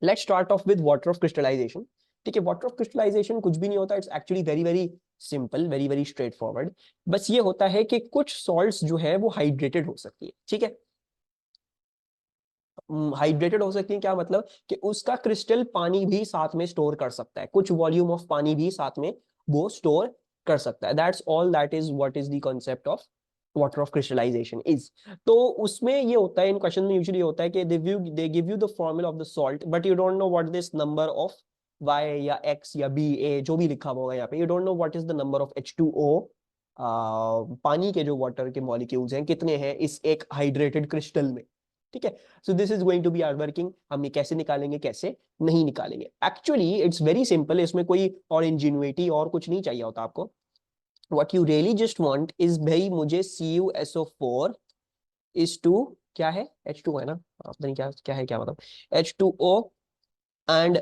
Let's start off with water of crystallization. ठीक है, water of crystallization कुछ भी नहीं होता, it's actually very very simple, very very straightforward. बस ये होता है कि कुछ सॉल्ट्स जो है वो हाइड्रेटेड हो सकती है। ठीक है, हाइड्रेटेड हो सकती है क्या मतलब कि उसका क्रिस्टल पानी भी साथ में स्टोर कर सकता है, कुछ वॉल्यूम ऑफ पानी भी साथ में वो स्टोर कर सकता है। That's all, that is what is the concept of water of crystallization is. तो उसमें ये होता है, इन क्वेश्चन में यूजुअली होता है कि they give you the formula of the salt but you don't know what this number of y या x या b a जो भी लिखा होगा यहाँ पे, you don't know what is the number of H2O। पानी के जो वाटर के मॉलिक्यूल्स हैं कितने हैं इस एक हाइड्रेटेड क्रिस्टल में। ठीक है, so this is going to be our working. हम ये कैसे निकालेंगे, कैसे नहीं निकालेंगे। एक्चुअली इट्स वेरी सिंपल, इसमें कोई और इंजीन्युइटी और कुछ नहीं चाहिए होता आपको। What you really just want is, भाई मुझे CuSO4 इज टू क्या है, H2 है ना, पता नहीं क्या क्या है, क्या मतलब H2O, एंड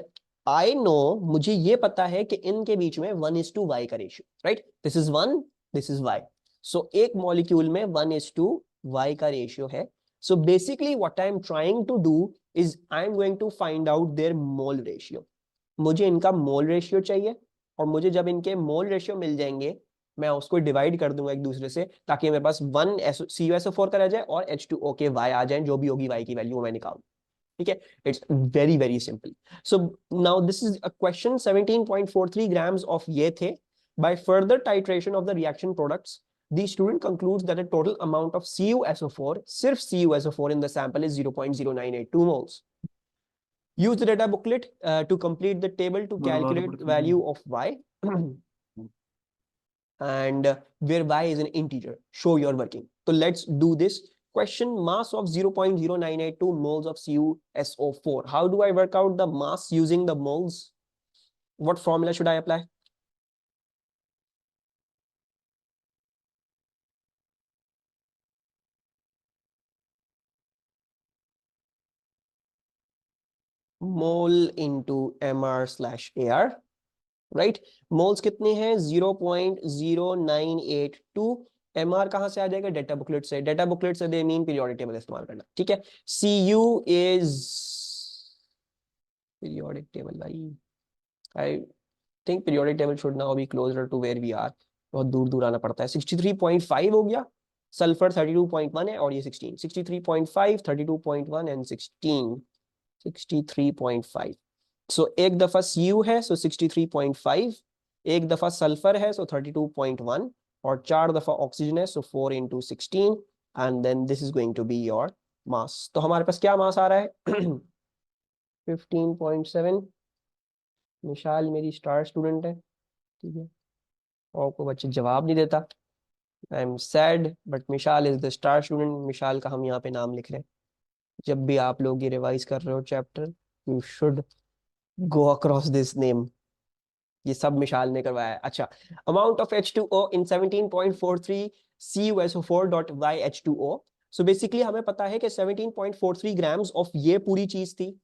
आई नो, मुझे ये पता है कि इनके बीच में 1:y का ratio, right, this is 1, this is y। So एक मॉलिक्यूल में 1:y का रेशियो है। So basically what I am trying to do is I am going to find out their mole ratio. मुझे इनका मोल रेशियो चाहिए, और मुझे जब इनके मोल रेशियो मिल जाएंगे मैं उसको डिवाइड कर दूंगा एक दूसरे से, ताकि मेरे पास 1 CuSO4 का रह जाए और H2O के y आ जाए, जो भी होगी y की वैल्यू मैं निकालूं। ठीक है, it's very very simple. So now this is a question 17.43 grams of ये थे। By further titration of the reaction products, the student concludes that a total amount of CuSO4, सिर्फ CuSO4 in the sample is 0.0982 moles. Use the data booklet to complete the table to calculate the value of y and where y is an integer. Show your working. So let's do this. Question: mass of 0.0982 moles of CuSO4. How do I work out the mass using the moles? What formula should I apply? Mole into mr/ar, right. Moles कितने हैं, 0.0982। mr कहां से आ जाएगा, data booklet से। Data booklet से they mean periodic table इस्तेमाल करना। ठीक है, Cu इज पीरियोडिक टेबल, भाई I think periodic table should now be closer to where we are. बहुत दूर दूर आना पड़ता है। 63.5 हो गया, सल्फर 32.1 है, और ये 16, 63.5, 32.1 एंड 16, 63.5। सो एक दफा Cu है, सो 63.5, एक दफा सल्फर है, सो 32.1, और 4 दफा ऑक्सीजन है, so 4 into 16, and then this is going to be your mass. तो हमारे पास क्या मास आ रहा है 15.7। मिशाल मेरी स्टार स्टूडेंट है, ठीक है, और को बच्चे जवाब नहीं देता। I am sad but Mishal is the star student. Mishal का हम यहाँ पे नाम लिख रहे हैं। जब भी आप लोग ये रिवाइज कर रहे हो chapter, you should go across this name. ये सब मिशाल ने करवाया है। अच्छा, amount of H2O in 17.43 CuSO4.yH2O। So basically हमें पता है कि 17.43 ग्राम्स ऑफ ये पूरी चीज थी,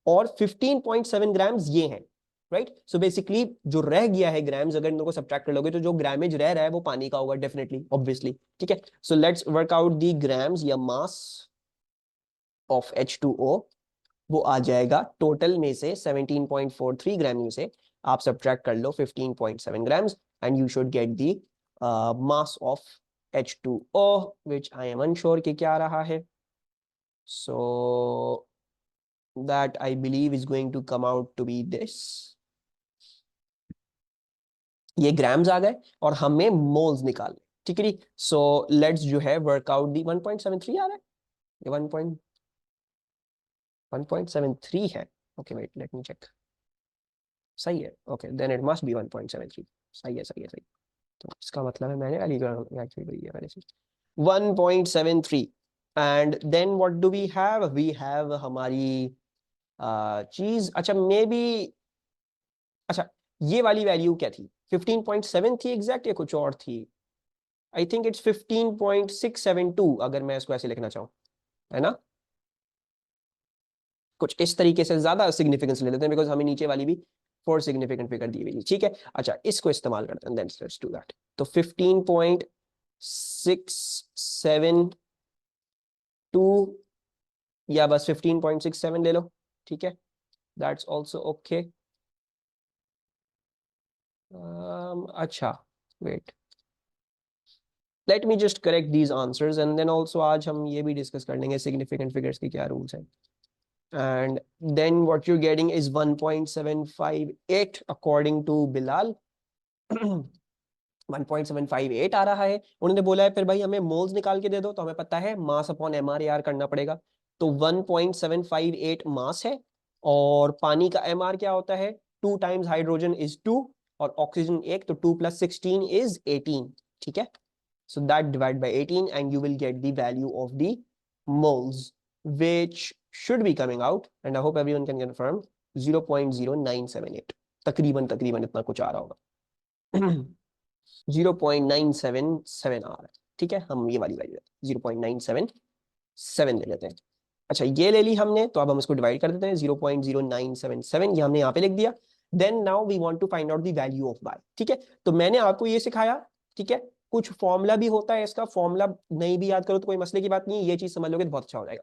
और 15.7 ग्राम्स ये हैं, राइट। सो बेसिकली जो रह गया है ग्राम्स, अगर इनको सब्ट्रैक्ट कर लोगे तो जो ग्रामेज रह रहा है वो पानी का होगा, डेफिनेटली, ऑब्वियसली। ठीक है, सो let's work out the grams या मास ऑफ H2O। वो आ जाएगा टोटल में से 17.43 ग्राम में से आप सब्ट्रैक्ट कर लो 15.7 grams, and you should get the mass of H2O, which I am unsure कि क्या रहा है। So that I believe is going to come out to be this। ये ग्राम्स आ गए और हमें मोल्स निकालने। ठीक है, सो लेट्स जो है वर्कआउट दी 1.73 आ रहा है, ये 1.73 है। Okay wait, let me check. सही है, okay then it must be 1.73। सही है, सही है, सही। तो इसका मतलब है मैंने एक्चुअली है पहले से 1.73। And then what do we have हमारी चीज। अच्छा मे बी, अच्छा ये वाली वैल्यू क्या थी, 15.7 थी एग्जैक्ट या कुछ और थी। आई थिंक इट्स 15.672 अगर मैं इसको ऐसे लिखना चाहूँ, है ना। कुछ इस तरीके से ज्यादा सिग्निफिकेंस ले लेते हैं, बिकॉज हमें नीचे वाली भी 4 सिग्निफिकेंट फिगर दी हुई थी। ठीक है, अच्छा इसको इस्तेमाल करते हैं, देन लेट्स डू दैट। तो 15.672 या बस 15.67 ले लो। ठीक है, दैट्स ऑल्सो ओके। अच्छा, wait, let me just correct these answers and then also आज हम ये भी डिस्कस कर लेंगे सिग्निफिकेंट फिगर्स के क्या रूल्स हैं। And then what you're getting is 1.758 according to Bilal. 1.758 आ रहा है। उन्होंने बोला है फिर भाई हमें मोल्स निकाल के दे दो, तो हमें पता है मास अपॉन एमआर यार करना पड़ेगा। तो 1.758 मास है, और पानी का एमआर क्या होता है, 2 टाइम्स हाइड्रोजन इज 2 और ऑक्सीजन 1, तो 2 + 16 इज 18। ठीक है, so that divide by 18 and you will get the value of the moles, which should be coming out, and I hope everyone can confirm, 0.0978। तकरीबन तकरीबन इतना कुछ आ रहा होगा। 0.977 आ रहा है। ठीक है, हम ये वाली वैल्यू 0.977 ले लेते हैं। अच्छा, ये ले ली हमने, तो अब हम इसको डिवाइड कर देते हैं। 0.0977 ये हमने यहाँ पे लिख दिया। Then now we want to find out the value of y। ठीक है, तो मैंने आपको ये सिखाया। ठीक है, कुछ फॉर्मूला भी होता है इसका, फॉर्मूला नहीं भी याद करो तो कोई मसले की बात नहीं है, ये चीज समझ लोगे तो बहुत अच्छा हो जाएगा।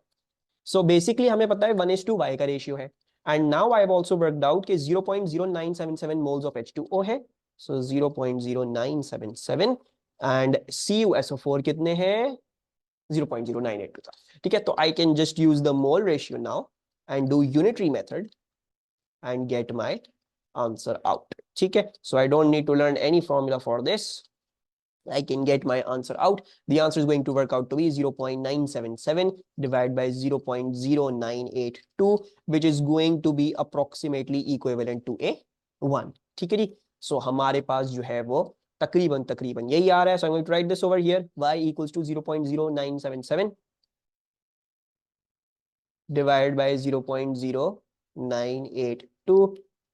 सो बेसिकली हमें पता है 1:y का रेशियो है, and now I have also worked out कि 0.0977 मोल्स ऑफ H2O है। सो 0.0977 एंड CuSO4 कितने हैं, 0.0982 था। ठीक है, तो I can just use the mole ratio now and do unitary method and get my answer out. ठीक है, so I don't need to learn any formula for this, I can get my answer out. The answer is going to work out to be 0.977 divided by 0.0982, which is going to be approximately equivalent to a 1। ठीक है जी, so हमारे पास जो है वो तकरीबन तकरीबन यही आ रहा है। So I'm going to write this over here, y equals to 0.0977 divided by 0.0982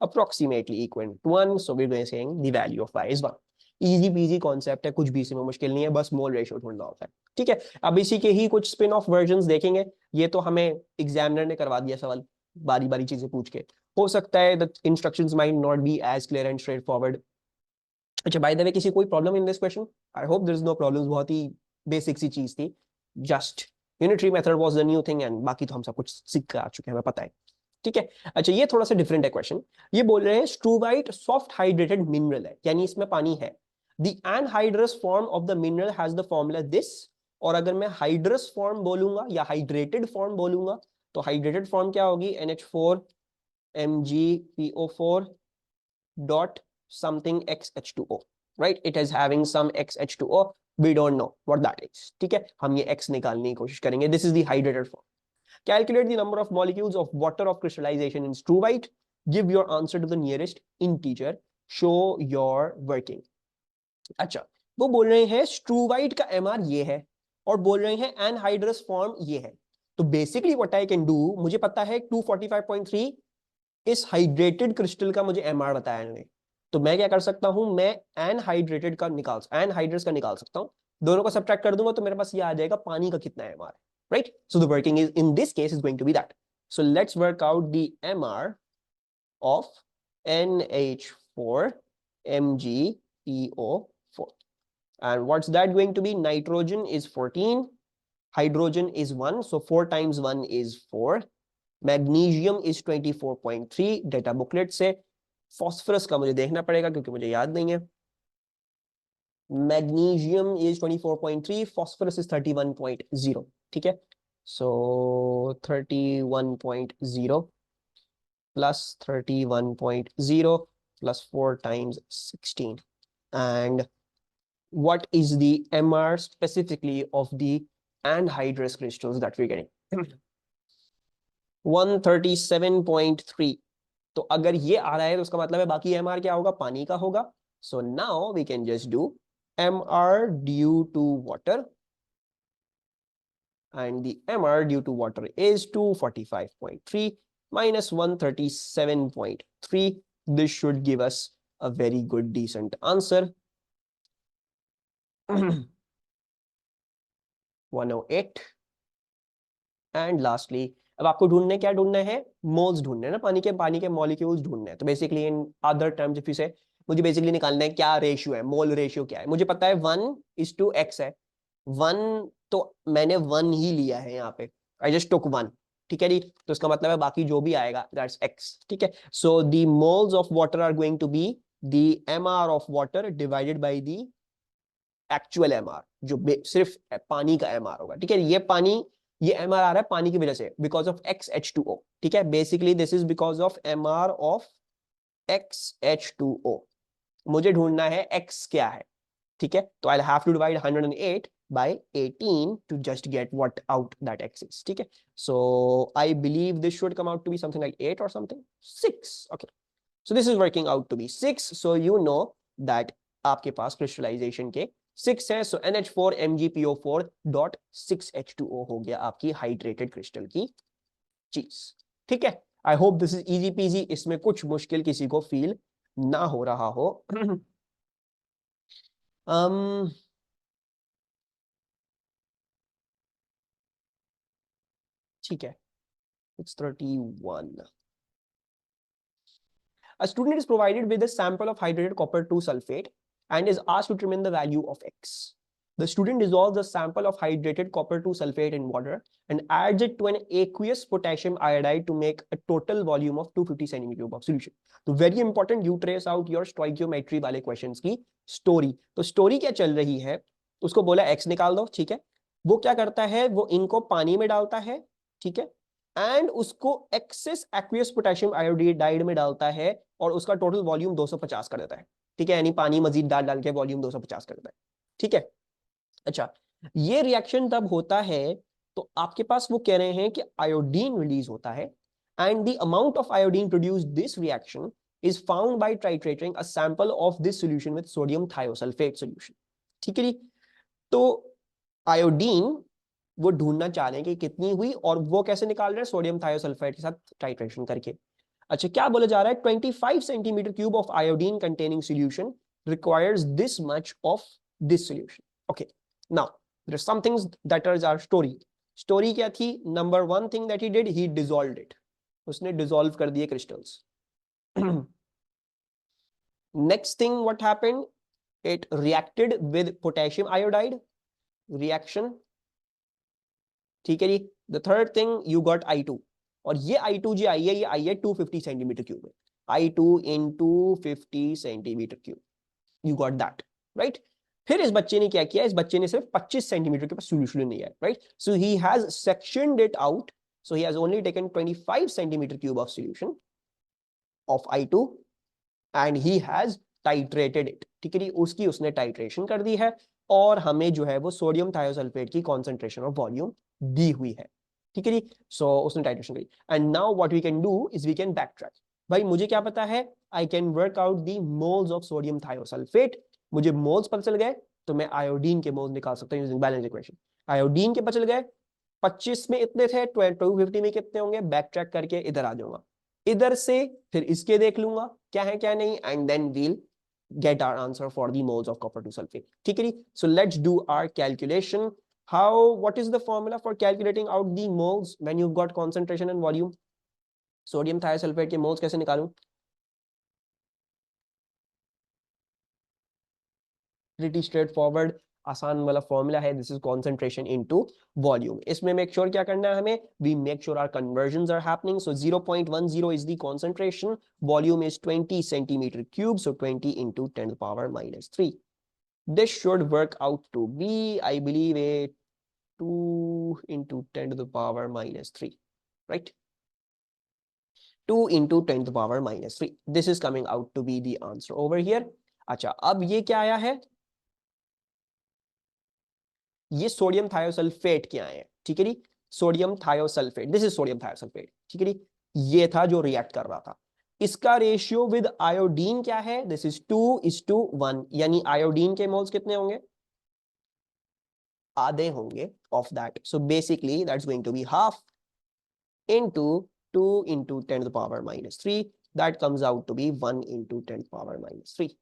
approximately equal to 1। So we're going to saying the value of y is 1। Easy PG concept है, कुछ भी इसमें मुश्किल नहीं है, बस मोल रेशियो ढूंढना होता है। ठीक है, अब इसी के ही कुछ स्पिन ऑफ वर्जन्स देखेंगे। ये तो हमें एग्जामिनर ने करवा दिया सवाल, बारी बारी चीजें पूछ के। हो सकता है the instructions might not be as clear and straightforward. अच्छा, बाय द वे, किसी कोई problem in this question? I hope there is no problems, बहुत ही बेसिक सी चीज थी, just unitary method was the new thing, and बाकी तो हम सब कुछ सीख कर आ चुके हैं, हमें पता है। ठीक है, अच्छा ये थोड़ा सा डिफरेंट है क्वेश्चन। ये बोल रहे हैं स्ट्रूवाइट सॉफ्ट हाइड्रेटेड मिनरल है, यानी इसमें पानी है। The anhydrous form of the mineral has the formula this। और अगर मैं हाइड्रस फॉर्म बोलूंगा या हाइड्रेटेड फॉर्म बोलूंगा, तो हाइड्रेटेड फॉर्म क्या होगी, NH4 MgPO4 dot something XH2O, right? It is having some XH2O, we don't know what that is। ठीक है, हम ये X निकालने की कोशिश करेंगे। This is the hydrated form। Calculate the number of molecules of water of crystallization in struvite, give your answer to the nearest integer, show your working। अच्छा, वो बोल रहे हैं स्ट्रूवाइट का एमआर ये है, और बोल रहे हैं एनहाइड्रस फॉर्म ये है। तो basically what I can do, मुझे पता है 245.3 इस हाइड्रेटेड क्रिस्टल का मुझे एमआर बताया इन्होंने, तो मैं क्या कर सकता हूं, मैं एनहाइड्रेटेड का एनहाइड्रस का निकाल सकता हूं। दोनों को सब्ट्रैक्ट कर दूंगा तो मेरे पास ये आ जाएगा पानी का कितना MR, right? So the working is in this case is going to be that. So let's work out the MR of NH4 MgPO4, and what's that going to be? Nitrogen is 14, hydrogen is 1, so 4 times 1 is 4, magnesium is 24.3 data booklet से। Phosphorus का मुझे देखना पड़ेगा क्योंकि मुझे याद नहीं है। Magnesium is 24.3, phosphorus is 31.0। ठीक है, सो 31.0 plus 31.0 plus 4 times 16, and what is the MR specifically of the anhydrous crystals that we're getting? 137.3। तो अगर ये आ रहा है तो उसका मतलब है बाकी MR क्या होगा, पानी का होगा। So now we can just do MR due to water, and the MR due to water is 245.3 minus 137.3. This should give us a very good decent answer। 108। And lastly अब आपको ढूंढने क्या ढूंढना है, मोल्स ढूंढने ना, पानी के मॉलिक्यूल्स ढूंढने हैं। तो basically in other terms if you से, मुझे बेसिकली निकालना है क्या रेशियो है, मोल रेशियो क्या है। मुझे पता है 1:x है, 1 तो मैंने 1 ही लिया है यहाँ पे, आई जस्ट टुक 1। ठीक है जी, तो इसका मतलब है बाकी जो भी आएगा दैट्स x, ठीक है। So the moles of water are going to be the mr of water divided by the actual mr, जो सिर्फ पानी का mr होगा, ठीक है। ये पानी, ये mr आ रहा है पानी की वजह से, बिकॉज ऑफ XH2O, ठीक है। Basically this is because of mr of XH2O। मुझे ढूंढना है x क्या है, ठीक है। तो I have to divide 108 by 18 to just get what out that x is, ठीक है। So I believe this should come out to be something like 8 or something, 6, okay। So this is working out to be 6, so you know that आपके पास crystallization के 6 है, so NH4 MgPO4 dot 6H2O हो गया आपकी hydrated crystal की चीज, ठीक है। I hope this is easy peasy, इसमें कुछ मुश्किल किसी को फील ना हो रहा हो। ठीक है, it's 31. A student is provided with a sample of hydrated copper 2 sulfate and is asked to determine the value of X. The student dissolves a sample of hydrated copper 2 sulfate in water and adds it to an aqueous potassium iodide to make a total volume of 250 cm of solution. तो very important, you trace out your stoichiometry वाले questions की story. तो story क्या चल रही है, उसको बोला X निकाल दो, ठीक है। वो क्या करता है, वो इनको पानी में डालता है, ठीक है, एंड उसको एक्सेस एक्वियस पोटेशियम आयोडाइड में डालता है और उसका टोटल वॉल्यूम 250 कर देता है, ठीक है। यानी पानी मजीद डाल डाल के वॉल्यूम 250 कर देता है, ठीक है। अच्छा, ये रिएक्शन तब होता है, तो आपके पास वो कह रहे हैं कि आयोडीन रिलीज होता है and the amount of iodine produced this reaction is found by titrating a sample of this solution with sodium thiosulphate solution, ठीक है जी। तो आयोडीन वो ढूंढना चाह रहे हैं कि कितनी हुई, और वो कैसे निकाल रहे हैं, सोडियम थायोसल्फाइड के साथ टाइट्रेशन करके। अच्छा, क्या बोला जा रहा है, 25 centimetre cube of iodine containing solution requires this much of this solution, okay. Now there are some things that are our story. Story क्या थी, number one thing that he did, he dissolved it, उसने dissolve कर दिए crystals. Next thing what happened, it reacted with potassium iodide, reaction, ठीक है जी। The third thing you got I2, और ये I2 जी आई है, ये आई है 250 सेंटीमीटर क्यूब में, I2 into 50 centimetre cube, you got that, right. फिर इस बच्चे ने क्या किया, इस बच्चे ने सिर्फ 25 सेंटीमीटर के पास सॉल्यूशन नहीं है, right. So he has sectioned it out, so he has only taken 25 centimetre cube of solution of I2 and he has titrated it, ठीक है जी। उसकी उसने टाइट्रेशन कर दी है और हमें जो है वो सोडियम थायोसल्फेट की कॉन्सेंट्रेशन ऑफ वॉल्यूम दी हुई है, ठीक है जी। सो उसने टाइट्रेशन करी and now what we can do is we can back track. भाई मुझे क्या पता है, I can work out the moles of sodium thiosulphate, मुझे मोल्स पता चल गए, तो मैं आयोडीन के मोल्स निकाल सकता हूं यूजिंग बैलेंस इक्वेशन। आयोडीन के पता चल गए, 25 में इतने थे, 250 में कितने होंगे, बैक ट्रैक करके इधर आ जाऊंगा, इधर से फिर इसके देख लूंगा क्या है क्या नहीं, and then we'll get our answer for the moles of copper 2 sulfate, ठीक है जी। So let's do our calculation. What is the formula for calculating out the moles when you've got concentration and volume? सोडियम थायोसल्फेट के moles कैसे निकालूं, pretty straightforward, आसान वाला formula है, this is concentration into volume. इसमें मेक श्योर क्या करना है हमें, we make sure our conversions are happening. So 0.10 is the concentration, volume is 20 centimetre cube, so 20 into 10 power minus 3. This should work out to be, I believe, a 2 into 10 to the power minus 3, right? 2 into 10 to the power minus 3. This is coming out to be the answer over here. अच्छा, अब ये क्या आया है, ये sodium थायोसल्फेट के आए हैं, ठीक है जी। Sodium thiosulphate, this is sodium thiosulphate, ठीक है जी। ये था जो रिएक्ट कर रहा था, इसका रेशियो विद आयोडीन क्या है, दिस इज 2:1, यानी आयोडीन के मोल्स कितने होंगे, आधे होंगे of that. So basically that's going to be half into 2 into 10 to the power minus 3, that comes out to be 1 into 10 to the power minus 3.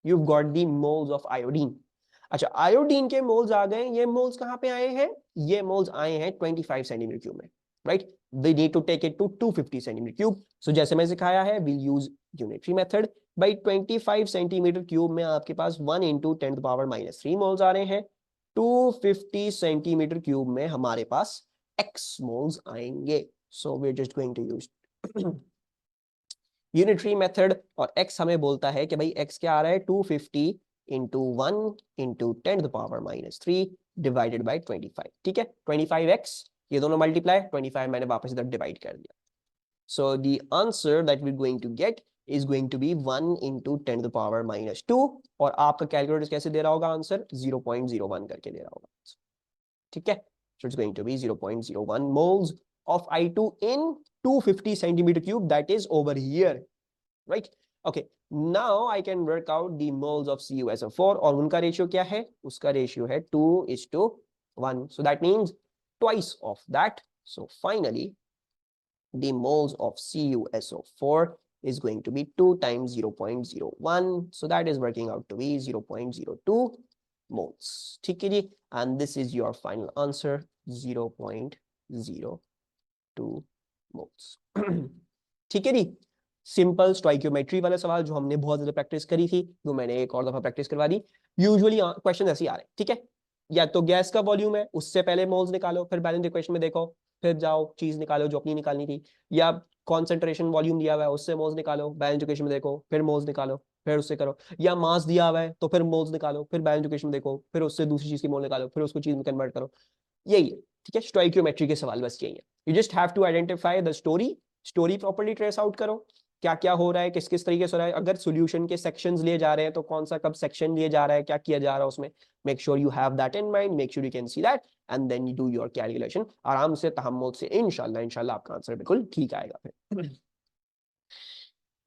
You've got the moles of iodine. अच्छा, iodine के moles आ गए, ये moles कहां पे आए हैं, ये moles आए हैं 25 सेंटीमीटर क्यूब में, right. We need to take it to 250 centimetre cube. So जैसे मैं सिखाया है, वील यूज यूनिटरी मेथड। बाई 25 सेंटीमीटर क्यूब में आपके पास 1 into 10 to the power minus 3 moles आ रहे हैं, 250 सेंटीमीटर क्यूब में हमारे पास x मोल्स आएंगे, so we're just going to use unitary method. और x हमें बोलता है कि भाई x क्या आ रहा है 250 इंटू 1 इंटू 10⁻³ डिवाइडेड बाई 25। ठीक है, 25x ये दोनों मल्टीप्लाई, 25 मैंने वापस इधर डिवाइड कर दिया। So the answer that we going to get is going to be 1 into 10⁻²। और आपका कैलकुलेटर कैसे दे रहा होगा आंसर 0.01 करके दे रहा होगा। ठीक है, so it's going to be 0.01 moles of I2 in 250 centimeter cube, that is over here, right? Okay, now I can work out the moles of CuSO4 और उनका रेशियो क्या है, उसका रेशियो है 2:1, so that means twice of that. So finally the moles of CuSO4 is going to be 2 times 0.01, so that is working out to be 0.02 moles. ठीक है जी, and this is your final answer 0.02 moles. ठीक है जी, simple stoichiometry वाला सवाल जो हमने बहुत ज्यादा प्रैक्टिस करी थी, वो मैंने एक और दफा प्रैक्टिस करवा दी। यूजुअली क्वेश्चन ऐसे ही आ रहे हैं। ठीक है, या तो गैस का वॉल्यूम है उससे पहले मोल्स निकालो, फिर बैलेंस इक्वेशन में देखो, फिर जाओ चीज निकालो जो अपनी निकालनी थी, या कॉन्सेंट्रेशन वॉल्यूम दिया हुआ है उससे मोल्स निकालो, बैलेंस इक्वेशन में देखो, फिर मोल्स निकालो, फिर उससे करो, या मास दिया हुआ है तो फिर मोल्स निकालो, फिर बैलेंस इक्वेशन में देखो, फिर उससे दूसरी चीज की मोल निकालो, फिर उसको चीज में कन्वर्ट करो। यही है, ठीक है, स्टोइकियोमेट्री के सवाल बस यही है। You just have to identify the story properly trace out करो, क्या क्या हो रहा है, किस किस तरीके से हो रहा है, अगर सॉल्यूशन के सेक्शंस लिए जा रहे हैं तो कौन सा कब सेक्शन लिए जा रहा है, क्या किया जा रहा है उसमें, make sure you have that in mind, make sure you can see that and then you do your calculation आराम से तहम्मुल से, इंशाल्लाह आपका आंसर बिल्कुल ठीक आएगा। फिर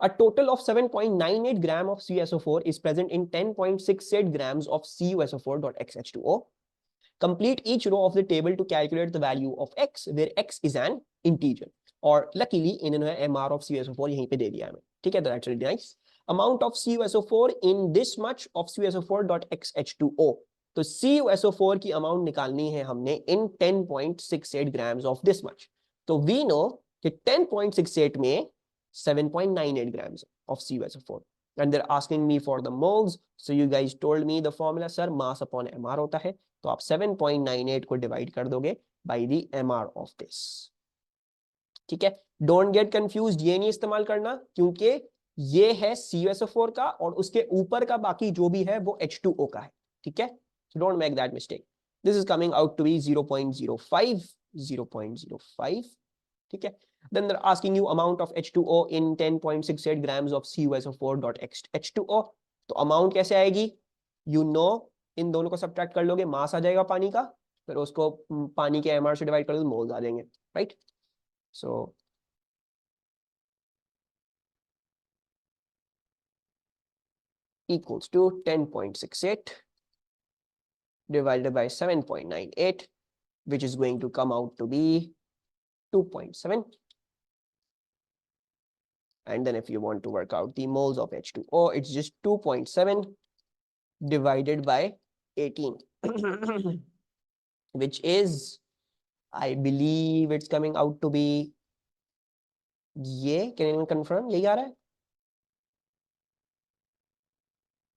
A total of 7.98 gram of CuSO4 is present in 10.68 grams of CuSO4.xH2O. Complete each row of the table to calculate the value of x, where x is an integer. और luckily इन्होंने MR of CuSO4 यहीं पे दे दिया हमें। ठीक है, that's really nice. Amount of CuSO4 in this much of CuSO4.xH2O. तो CuSO4 की अमाउंट निकालनी है हमने in 10.68 grams of this much. तो we know कि 10.68 में 7.98 grams of CuSO4 and they're asking me for the moles, so you guys told me the formula sir mass upon MR होता है, तो आप 7.98 को डिवाइड कर दोगे by the MR of this। ठीक है, डोंट गेट कंफ्यूज्ड, ये नहीं इस्तेमाल करना क्योंकि ये है CuSO4 का और उसके ऊपर का बाकी जो भी है वो H2O का है। ठीक है, so don't make that mistake. This is coming out to be 0.05। ठीक है, then they're asking you amount of H2O in 10.68 grams of CuSO4.H2O। तो अमाउंट कैसे आएगी, you know, इन दोनों को सब्ट्रैक्ट कर लोगे, मास आ जाएगा पानी का, फिर उसको पानी के MR से डिवाइड कर लो, मोल्स आ जाएंगे, right. So equals to 10.68 divided by 7.98, which is going to come out to be 2.7. And then if you want to work out the moles of H2O, it's just 2.7 divided by 18, which is, I believe it's coming out to be, ये can anyone confirm, यही आ रहा है?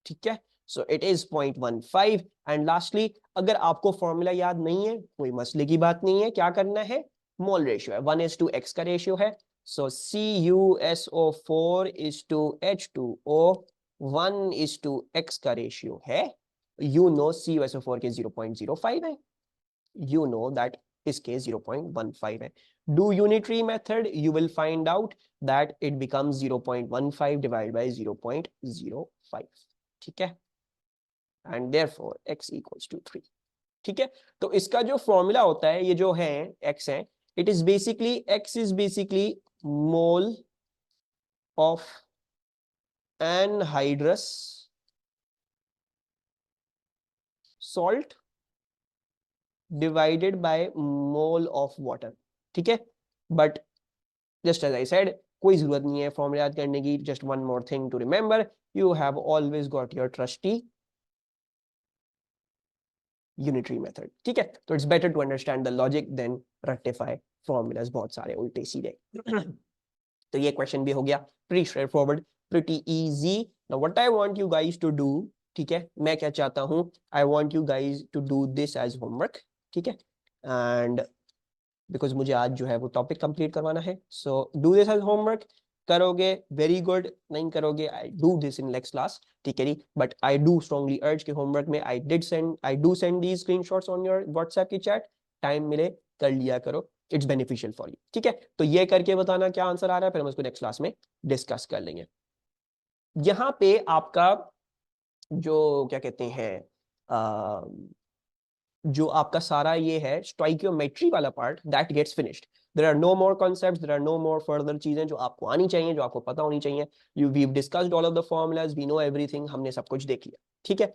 ठीक है, so it is 0.15। and lastly, अगर आपको formula याद नहीं है कोई मसले की बात नहीं है, क्या करना है, मोल रेशियो है, 1:x का रेशियो है, so CuSO4 is to H2O 1:x का रेशियो है, you know CuSO4 के 0.05 है, you know that इसके 0.15 है, do unitary method, you will find out that it becomes 0.15 divided by 0.05। ठीक है, and therefore x equals to 3। ठीक है, तो इसका जो फॉर्मूला होता है, ये जो है x है, it is basically, x is basically mole of anhydrous salt divided by mole of water। ठीक है, but just as I said, कोई जरूरत नहीं है फॉर्मूला याद करने की, just one more thing to remember, you have always got your trusty unitary method। ठीक है, तो it's better to understand the logic than rectify formulas बहुत सारे उल्टे सीधे। तो ये क्वेश्चन भी हो गया pretty straightforward, pretty easy। now what I want you guys to do, ठीक है, मैं क्या चाहता हूं, I want you guys to do this as homework। ठीक है, and बिकॉज मुझे आज जो है वो टॉपिक कंप्लीट करवाना है. So do this as homework. करोगे वेरी गुड, नहीं करोगे I do this in next class. ठीक है जी. But I do strongly urge के होमवर्क में I do send these screenshots on your WhatsApp की चैट. टाइम मिले कर लिया करो, इट्स बेनिफिशियल फॉर यू. ठीक है, तो ये करके बताना क्या आंसर आ रहा है, फिर हम उसको नेक्स्ट क्लास में डिस्कस कर लेंगे. यहाँ पे आपका जो क्या कहते हैं जो आपका सारा ये है स्टोइकियोमेट्री वाला part, that gets finished. There are no more concepts, there are no more further चीजें जो आपको आनी चाहिए, जो आपको पता होनी चाहिए. We discussed all of the formulas, we know everything, हमने सब कुछ देख लिया. ठीक है.